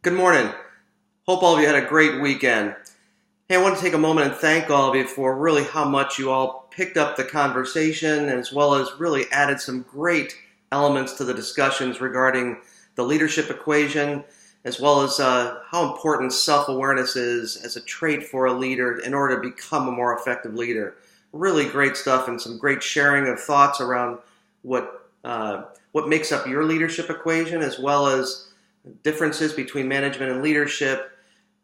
Good morning. Hope all of you had a great weekend. Hey, I want to take a moment and thank all of you for really how much you all picked up the conversation, as well as really added some great elements to the discussions regarding the leadership equation, as well as how important self-awareness is as a trait for a leader in order to become a more effective leader. Really great stuff and some great sharing of thoughts around what makes up your leadership equation, as well as differences between management and leadership,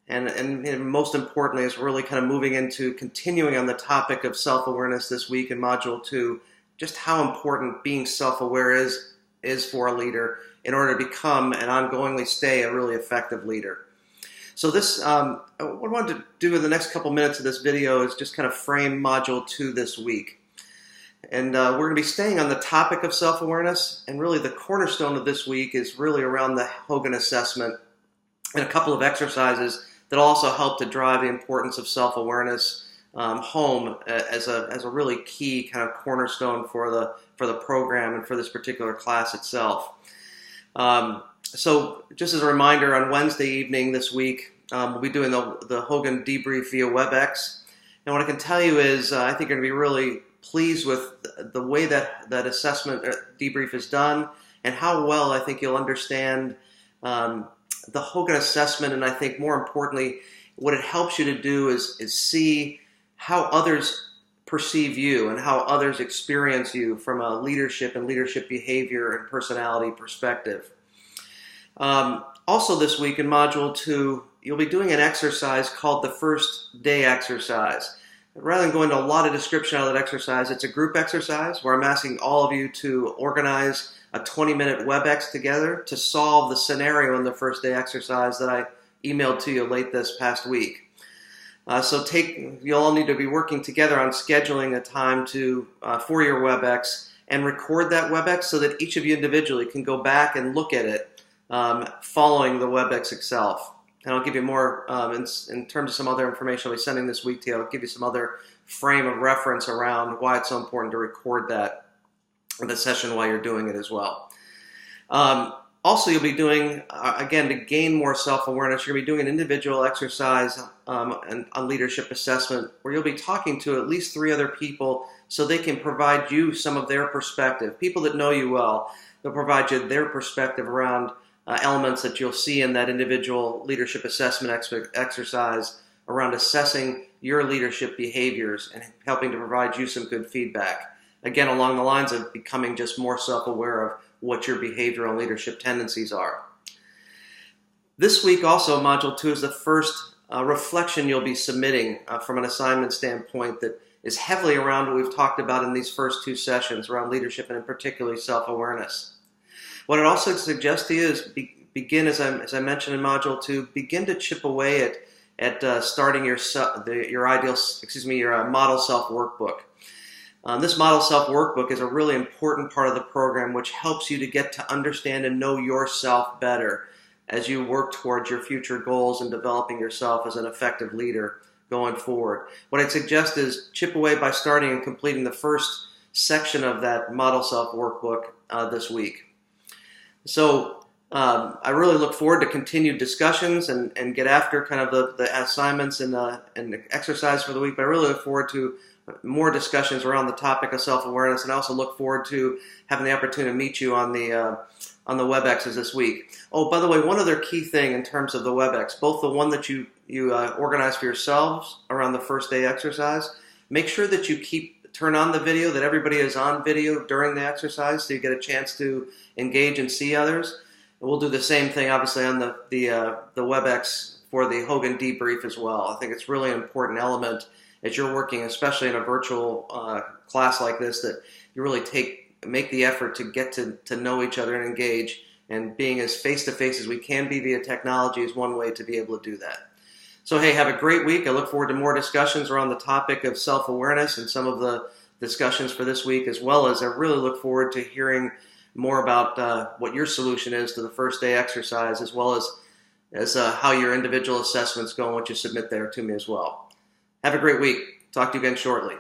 and most importantly is really kind of moving into continuing on the topic of self-awareness this week in Module 2, just how important being self-aware is for a leader in order to become and ongoingly stay a really effective leader. So this, what I wanted to do in the next couple minutes of this video is just kind of frame Module 2 this week. And we're going to be staying on the topic of self-awareness, and really the cornerstone of this week is really around the Hogan assessment and a couple of exercises that also help to drive the importance of self-awareness home as a really key kind of cornerstone for the program and for this particular class itself. So just as a reminder, on Wednesday evening this week, we'll be doing the Hogan debrief via WebEx. And what I can tell you is I think you're going to be really pleased with the way that assessment debrief is done, and how well I think you'll understand the Hogan assessment. And I think more importantly, what it helps you to do is see how others perceive you and how others experience you from a leadership and leadership behavior and personality perspective. Also this week in Module 2, you'll be doing an exercise called the First Day Exercise. Rather than go into a lot of description of that exercise, it's a group exercise where I'm asking all of you to organize a 20-minute WebEx together to solve the scenario in the first day exercise that I emailed to you late this past week. You'll all need to be working together on scheduling a time for your WebEx and record that WebEx so that each of you individually can go back and look at it following the WebEx itself. And I'll give you more in terms of some other information I'll be sending this week to you. I'll give you some other frame of reference around why it's so important to record the session while you're doing it as well. Also, you'll be doing, again, to gain more self-awareness, you're going to be doing an individual exercise on leadership assessment where you'll be talking to at least 3 other people so they can provide you some of their perspective. People that know you well, they'll provide you their perspective around elements that you'll see in that individual leadership assessment exercise around assessing your leadership behaviors and helping to provide you some good feedback. Again, along the lines of becoming just more self-aware of what your behavioral and leadership tendencies are. This week also, Module 2 is the first reflection you'll be submitting from an assignment standpoint that is heavily around what we've talked about in these first 2 sessions around leadership and in particularly self-awareness. What I'd also suggest to you is begin, as I mentioned in Module 2, begin to chip away at starting your model self workbook. This model self workbook is a really important part of the program, which helps you to get to understand and know yourself better as you work towards your future goals and developing yourself as an effective leader going forward. What I'd suggest is chip away by starting and completing the first section of that model self workbook this week. So I really look forward to continued discussions and get after kind of the assignments and the exercise for the week. But I really look forward to more discussions around the topic of self-awareness, and I also look forward to having the opportunity to meet you on the WebExes this week. Oh, by the way, one other key thing in terms of the WebEx, both the one that you organize for yourselves around the first day exercise, make sure that you turn on the video, that everybody is on video during the exercise so you get a chance to engage and see others. And we'll do the same thing, obviously, on the WebEx for the Hogan debrief as well. I think it's really an important element as you're working, especially in a virtual class like this, that you really make the effort to get to know each other and engage, and being as face-to-face as we can be via technology is one way to be able to do that. So hey, have a great week. I look forward to more discussions around the topic of self-awareness and some of the discussions for this week, as well as I really look forward to hearing more about what your solution is to the first day exercise, as well as how your individual assessments go and what you submit there to me as well. Have a great week. Talk to you again shortly.